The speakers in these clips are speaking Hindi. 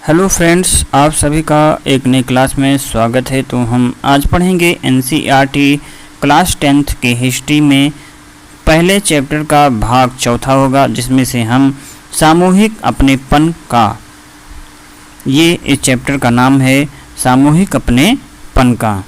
हेलो फ्रेंड्स, आप सभी का एक नई क्लास में स्वागत है। तो हम आज पढ़ेंगे एनसीईआरटी क्लास 10th के हिस्ट्री में पहले चैप्टर का भाग चौथा होगा, जिसमें से हम सामूहिक अपनेपन का, ये इस चैप्टर का नाम है सामूहिक अपनेपन का।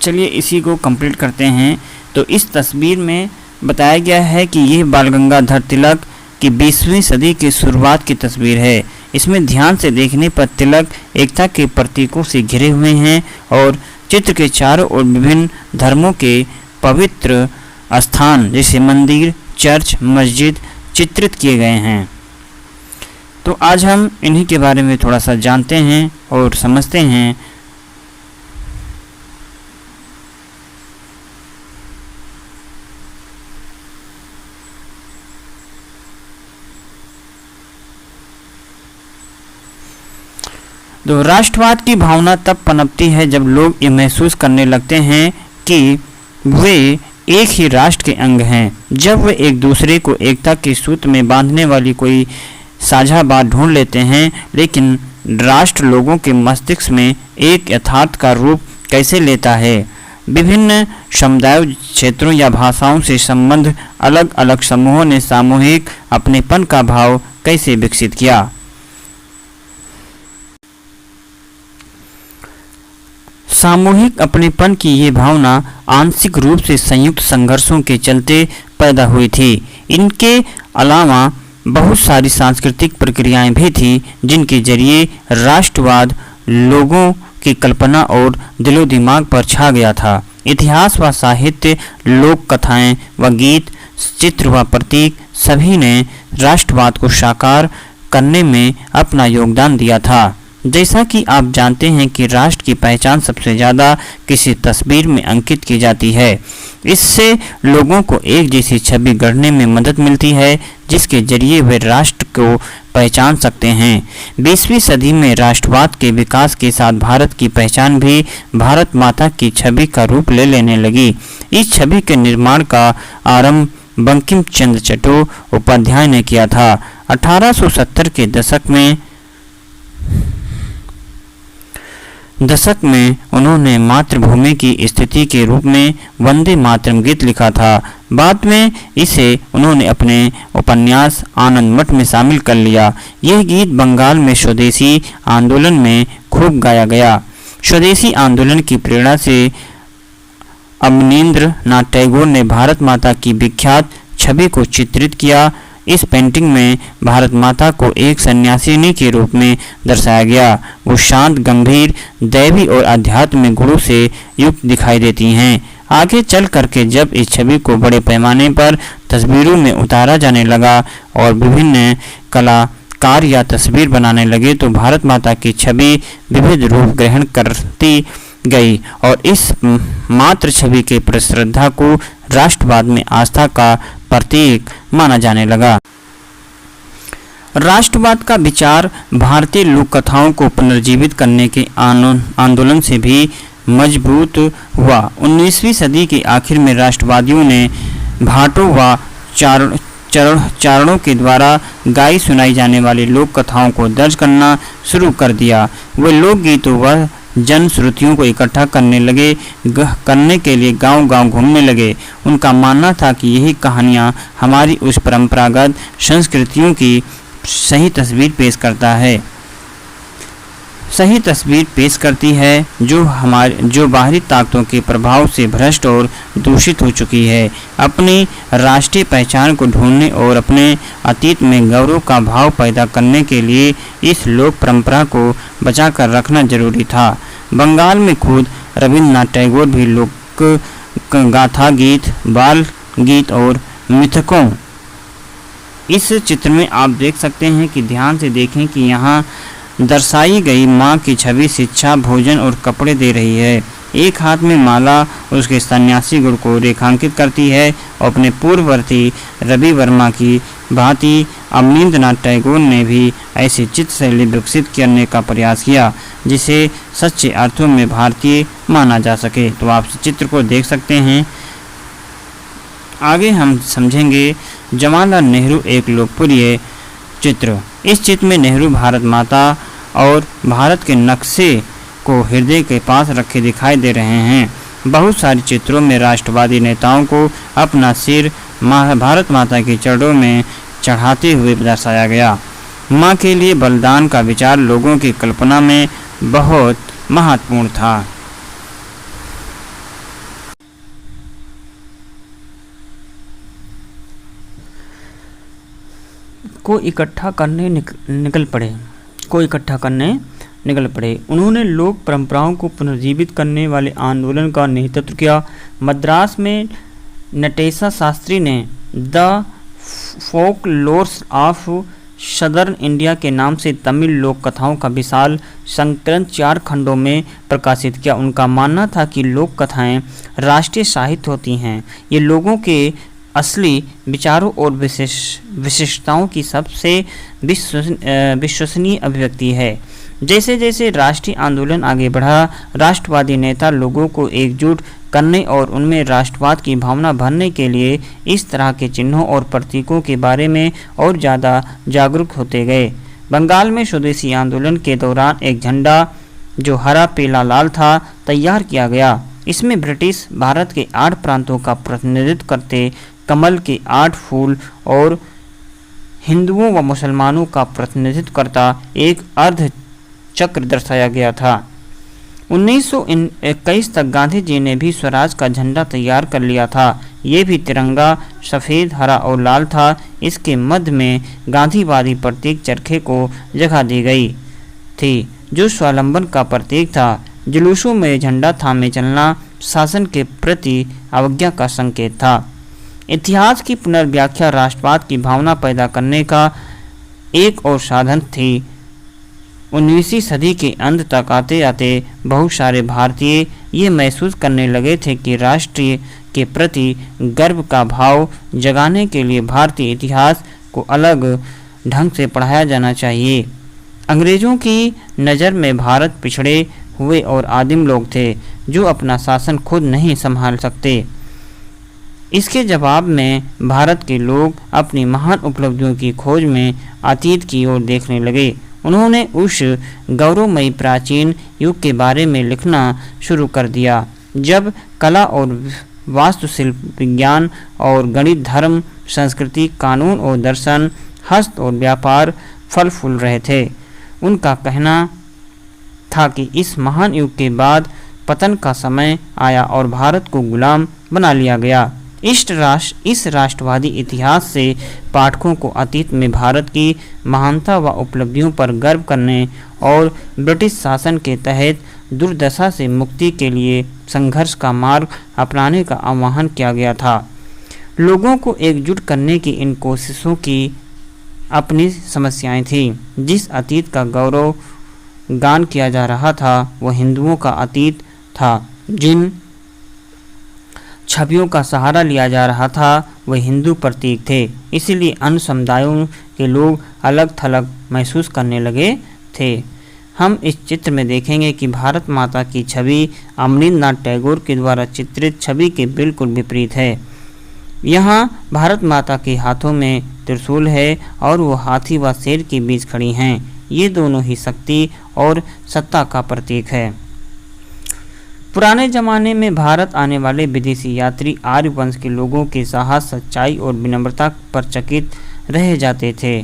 चलिए इसी को कंप्लीट करते हैं। तो इस तस्वीर में बताया गया है कि यह बाल गंगाधर तिलक की 20वीं सदी की शुरुआत की तस्वीर है। इसमें ध्यान से देखने पर तिलक एकता के प्रतीकों से घिरे हुए हैं और चित्र के चारों ओर विभिन्न धर्मों के पवित्र स्थान जैसे मंदिर, चर्च, मस्जिद चित्रित किए गए हैं। तो आज हम इन्हीं के बारे में थोड़ा सा जानते हैं और समझते हैं। तो राष्ट्रवाद की भावना तब पनपती है जब लोग ये महसूस करने लगते हैं कि वे एक ही राष्ट्र के अंग हैं। जब वे एक दूसरे को एकता के सूत्र में बांधने वाली कोई साझा बात ढूंढ लेते हैं। लेकिन राष्ट्र लोगों के मस्तिष्क में एक यथार्थ का रूप कैसे लेता है? विभिन्न समुदायों, क्षेत्रों या भाषाओं से संबंध अलग अलग समूहों ने सामूहिक अपनेपन का भाव कैसे विकसित किया? सामूहिक अपनेपन की ये भावना आंशिक रूप से संयुक्त संघर्षों के चलते पैदा हुई थी। इनके अलावा बहुत सारी सांस्कृतिक प्रक्रियाएं भी थी जिनके जरिए राष्ट्रवाद लोगों की कल्पना और दिलो दिमाग पर छा गया था। इतिहास व साहित्य, लोक कथाएं व गीत, चित्र व प्रतीक सभी ने राष्ट्रवाद को साकार करने में अपना योगदान दिया था। जैसा कि आप जानते हैं कि राष्ट्र की पहचान सबसे ज़्यादा किसी तस्वीर में अंकित की जाती है। इससे लोगों को एक जैसी छवि गढ़ने में मदद मिलती है जिसके जरिए वे राष्ट्र को पहचान सकते हैं। 20वीं सदी में राष्ट्रवाद के विकास के साथ भारत की पहचान भी भारत माता की छवि का रूप ले लेने लगी। इस छवि के निर्माण का आरंभ बंकिम चंद्र चट्टोपाध्याय ने किया था। 1870 के दशक में उन्होंने मातृभूमि की स्थिति के रूप में वंदे मातरम गीत लिखा था। बाद में इसे उन्होंने अपने उपन्यास आनंद मठ में शामिल कर लिया। यह गीत बंगाल में स्वदेशी आंदोलन में खूब गाया गया। स्वदेशी आंदोलन की प्रेरणा से अवनींद्रनाथ टैगोर ने भारत माता की विख्यात छवि को चित्रित किया। इस पेंटिंग में भारत माता को एक सन्यासिनी के रूप में दर्शाया गया। वो शांत, गंभीर, दैवी और आध्यात्मिक गुणों से युक्त दिखाई देती हैं। आगे चल करके जब इस छवि को बड़े पैमाने पर तस्वीरों में उतारा जाने लगा और विभिन्न कलाकार या तस्वीर बनाने लगे तो भारत माता की छवि विविध रूप ग्रहण करती गई और इस मात्र छवि के प्रति श्रद्धा को राष्ट्रवाद में आस्था का प्रतीक माना जाने लगा। राष्ट्रवाद का विचार भारतीय लोक कथाओं को पुनर्जीवित करने के आंदोलन से भी मजबूत हुआ। 19वीं सदी के आखिर में राष्ट्रवादियों ने भाटों व चारणों के द्वारा गाई सुनाई जाने वाली लोक कथाओं को दर्ज करना शुरू कर दिया। वे लोकगीतों व जन श्रुतियों को इकट्ठा करने के लिए गांव-गांव घूमने लगे। उनका मानना था कि यही कहानियां हमारी उस परंपरागत संस्कृतियों की सही तस्वीर पेश करती है जो बाहरी ताकतों के प्रभाव से भ्रष्ट और दूषित हो चुकी है। अपनी राष्ट्रीय पहचान को ढूंढने और अपने अतीत में गौरव का भाव पैदा करने के लिए इस लोक परंपरा को बचाकर रखना जरूरी था। बंगाल में खुद रविन्द्रनाथ टैगोर भी लोक गाथा गीत, बाल गीत और मिथकों। इस चित्र में आप देख सकते हैं कि ध्यान से देखें कि यहाँ दर्शाई गई माँ की छवि शिक्षा, भोजन और कपड़े दे रही है। एक हाथ में माला उसके सन्यासी गुण को रेखांकित करती है और अपने पूर्ववर्ती रवि वर्मा की भांति अवनींद्रनाथ टैगोर ने भी ऐसी चित्र शैली विकसित करने का प्रयास किया जिसे सच्चे अर्थों में भारतीय माना जा सके। तो आप चित्र को देख सकते हैं। आगे हम समझेंगे जवाहरलाल नेहरू एक लोकप्रिय चित्र। इस चित्र में नेहरू भारत माता और भारत के नक्शे को हृदय के पास रखे दिखाई दे रहे हैं। बहुत सारे चित्रों में राष्ट्रवादी नेताओं को अपना सिर भारत माता के चरणों में चढ़ाते हुए दर्शाया गया। मां के लिए बलिदान का विचार लोगों की कल्पना में बहुत महत्वपूर्ण था। को इकट्ठा करने निकल पड़े। उन्होंने लोक परंपराओं को पुनर्जीवित करने वाले आंदोलन का नेतृत्व किया। मद्रास में नटेशा शास्त्री ने the folklores of southern India के नाम से तमिल लोक कथाओं का विशाल संकलन 4 खंडों में प्रकाशित किया। उनका मानना था कि लोक कथाएं राष्ट्रीय साहित्य होती हैं। ये लोगों के असली विचारों और विशिष्टताओं की सबसे विश्वसनीय अभिव्यक्ति है। जैसे जैसे राष्ट्रीय आंदोलन आगे बढ़ा, राष्ट्रवादी नेता लोगों को एकजुट करने और उनमें राष्ट्रवाद की भावना भरने के लिए इस तरह के चिन्हों और प्रतीकों के बारे में और ज़्यादा जागरूक होते गए। बंगाल में स्वदेशी आंदोलन के दौरान एक झंडा जो हरा, पीला, लाल था तैयार किया गया। इसमें ब्रिटिश भारत के 8 प्रांतों का प्रतिनिधित्व करते कमल के 8 फूल और हिंदुओं व मुसलमानों का प्रतिनिधित्व करता एक अर्ध चक्र दर्शाया गया था। 1921 तक गांधी जी ने भी स्वराज का झंडा तैयार कर लिया था। ये भी तिरंगा सफ़ेद, हरा और लाल था। इसके मध्य में गांधीवादी प्रतीक चरखे को जगह दी गई थी जो स्वावलंबन का प्रतीक था। जुलूसों में झंडा थामे चलना शासन के प्रति अवज्ञा का संकेत था। इतिहास की पुनर्व्याख्या राष्ट्रवाद की भावना पैदा करने का एक और साधन थी। 19वीं सदी के अंत तक आते आते बहुत सारे भारतीय ये महसूस करने लगे थे कि राष्ट्रीय के प्रति गर्व का भाव जगाने के लिए भारतीय इतिहास को अलग ढंग से पढ़ाया जाना चाहिए। अंग्रेज़ों की नज़र में भारत पिछड़े हुए और आदिम लोग थे जो अपना शासन खुद नहीं संभाल सकते। इसके जवाब में भारत के लोग अपनी महान उपलब्धियों की खोज में अतीत की ओर देखने लगे। उन्होंने उस गौरवमयी प्राचीन युग के बारे में लिखना शुरू कर दिया जब कला और वास्तुशिल्प, विज्ञान और गणित, धर्म, संस्कृति, कानून और दर्शन, हस्त और व्यापार फल फूल रहे थे। उनका कहना था कि इस महान युग के बाद पतन का समय आया और भारत को गुलाम बना लिया गया। इस राष्ट्रवादी इतिहास से पाठकों को अतीत में भारत की महानता व उपलब्धियों पर गर्व करने और ब्रिटिश शासन के तहत दुर्दशा से मुक्ति के लिए संघर्ष का मार्ग अपनाने का आह्वान किया गया था। लोगों को एकजुट करने की इन कोशिशों की अपनी समस्याएं थीं। जिस अतीत का गौरव गान किया जा रहा था वह हिंदुओं का अतीत था। जिन छवियों का सहारा लिया जा रहा था वह हिंदू प्रतीक थे। इसीलिए अन्य समुदायों के लोग अलग थलग महसूस करने लगे थे। हम इस चित्र में देखेंगे कि भारत माता की छवि अमरींद्रनाथ टैगोर के द्वारा चित्रित छवि के बिल्कुल विपरीत है। यहाँ भारत माता के हाथों में त्रिशूल है और वो हाथी व शेर के बीच खड़ी हैं। ये दोनों ही शक्ति और सत्ता का प्रतीक है। पुराने ज़माने में भारत आने वाले विदेशी यात्री आर्य वंश के लोगों के साहस, सच्चाई और विनम्रता पर चकित रह जाते थे।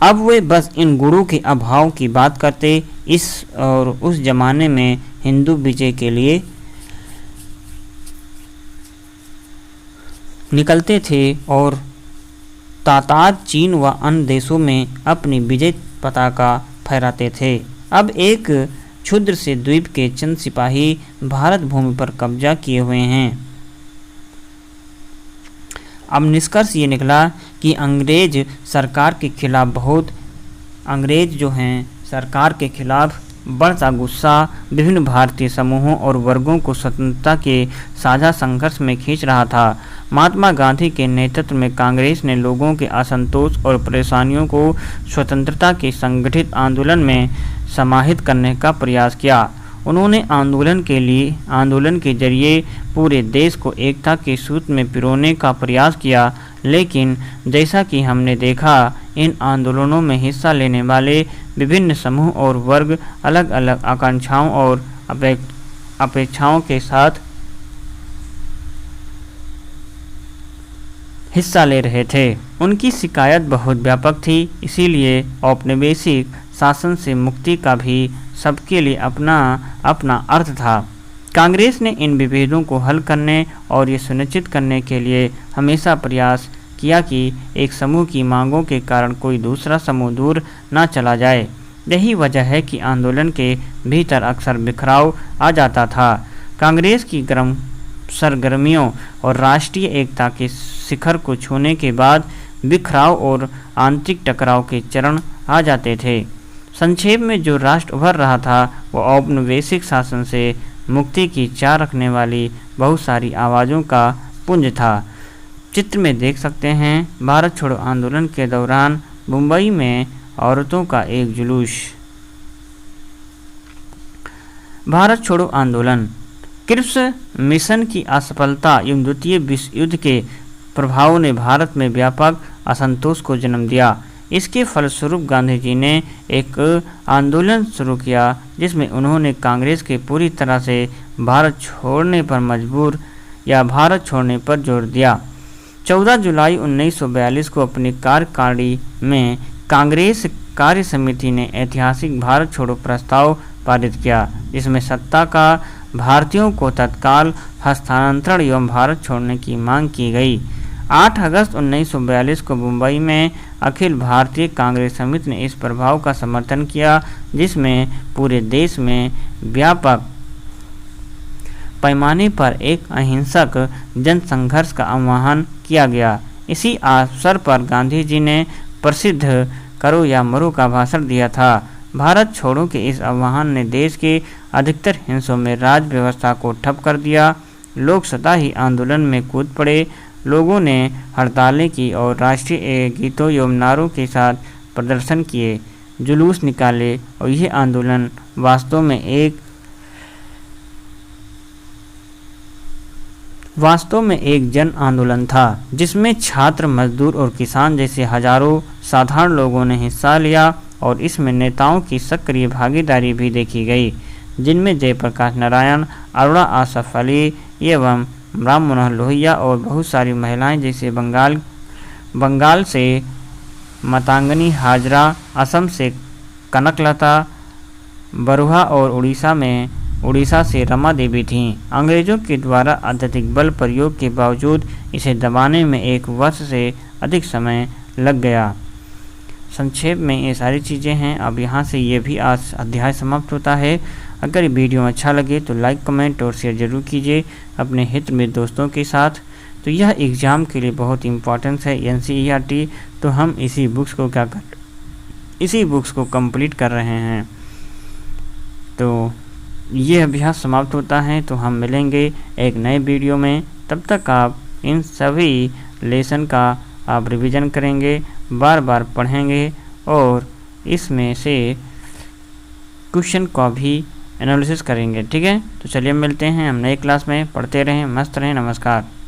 अब वे बस इन गुणों के अभाव की बात करते। इस और उस ज़माने में हिंदू विजय के लिए निकलते थे और तातार, चीन व अन्य देशों में अपनी विजय पताका फहराते थे। अब एक क्षुद्र से द्वीप के चंद सिपाही भारत भूमि पर कब्जा किए हुए हैं। अब निष्कर्ष ये निकला कि अंग्रेज जो हैं सरकार के खिलाफ बढ़ता गुस्सा विभिन्न भारतीय समूहों और वर्गों को स्वतंत्रता के साझा संघर्ष में खींच रहा था। महात्मा गांधी के नेतृत्व में कांग्रेस ने लोगों के असंतोष और परेशानियों को स्वतंत्रता के संगठित आंदोलन में समाहित करने का प्रयास किया। उन्होंने आंदोलन के जरिए पूरे देश को एकता के सूत्र में पिरोने का प्रयास किया। लेकिन जैसा कि हमने देखा, इन आंदोलनों में हिस्सा लेने वाले विभिन्न समूह और वर्ग अलग अलग आकांक्षाओं और अपेक्षाओं के साथ हिस्सा ले रहे थे। उनकी शिकायत बहुत व्यापक थी, इसीलिए औपनिवेशिक शासन से मुक्ति का भी सबके लिए अपना अपना अर्थ था। कांग्रेस ने इन विभेदों को हल करने और ये सुनिश्चित करने के लिए हमेशा प्रयास किया कि एक समूह की मांगों के कारण कोई दूसरा समूह दूर न चला जाए। यही वजह है कि आंदोलन के भीतर अक्सर बिखराव आ जाता था। कांग्रेस की सरगर्मियों और राष्ट्रीय एकता के शिखर को छूने के बाद बिखराव और आंतरिक टकराव के चरण आ जाते थे। संक्षेप में, जो राष्ट्र उभर रहा था वो औपनिवेशिक शासन से मुक्ति की चाह रखने वाली बहुत सारी आवाज़ों का पुंज था। चित्र में देख सकते हैं, भारत छोड़ो आंदोलन के दौरान मुंबई में औरतों का एक जुलूस। भारत छोड़ो आंदोलन। क्रिप्स मिशन की असफलता एवं द्वितीय विश्व युद्ध के प्रभाव ने भारत में व्यापक असंतोष को जन्म दिया। इसके फलस्वरूप गांधी जी ने एक आंदोलन शुरू किया जिसमें उन्होंने कांग्रेस के पूरी तरह से भारत छोड़ने पर जोर दिया। 14 जुलाई 1942 को अपनी कार्यकारिणी में कांग्रेस कार्य समिति ने ऐतिहासिक भारत छोड़ो प्रस्ताव पारित किया, जिसमें सत्ता का भारतीयों को तत्काल हस्तांतरण एवं भारत छोड़ने की मांग की गई। 8 अगस्त 1942 को मुंबई में अखिल भारतीय कांग्रेस समिति ने इस प्रस्ताव का समर्थन किया, जिसमें पूरे देश में व्यापक पैमाने पर एक अहिंसक जनसंघर्ष का आह्वान किया गया। इसी अवसर पर गांधी जी ने प्रसिद्ध करो या मरो का भाषण दिया था। भारत छोड़ो के इस आह्वान ने देश के अधिकतर हिस्सों में राज व्यवस्था को ठप कर दिया। लोग स्वतः ही आंदोलन में कूद पड़े। लोगों ने हड़तालें की और राष्ट्रीय गीतों एवं नारों के साथ प्रदर्शन किए, जुलूस निकाले और यह आंदोलन वास्तव में एक जन आंदोलन था, जिसमें छात्र, मजदूर और किसान जैसे हजारों साधारण लोगों ने हिस्सा लिया और इसमें नेताओं की सक्रिय भागीदारी भी देखी गई, जिनमें जयप्रकाश नारायण, अरुणा आसफ अली एवं राम मनोहर लोहिया और बहुत सारी महिलाएं जैसे बंगाल से मातंगनी हाजरा, असम से कनकलता बरुआ और उड़ीसा से रमा देवी थीं। अंग्रेजों के द्वारा अत्यधिक बल प्रयोग के बावजूद इसे दबाने में 1 वर्ष से अधिक समय लग गया। संक्षेप में ये सारी चीज़ें हैं। अब यहाँ से ये भी आज अध्याय समाप्त होता है। अगर वीडियो अच्छा लगे तो लाइक, कमेंट और शेयर जरूर कीजिए अपने हित में दोस्तों के साथ। तो यह एग्ज़ाम के लिए बहुत इम्पोर्टेंस है, NCERT। तो हम इसी बुक्स को कंप्लीट कर रहे हैं। तो ये अभ्यास समाप्त होता है। तो हम मिलेंगे एक नए वीडियो में। तब तक आप इन सभी लेसन का आप रिवीजन करेंगे, बार बार पढ़ेंगे और इसमें से क्वेश्चन का भी एनालिसिस करेंगे। ठीक है, तो चलिए मिलते हैं हम नए क्लास में। पढ़ते रहें, मस्त रहें। नमस्कार।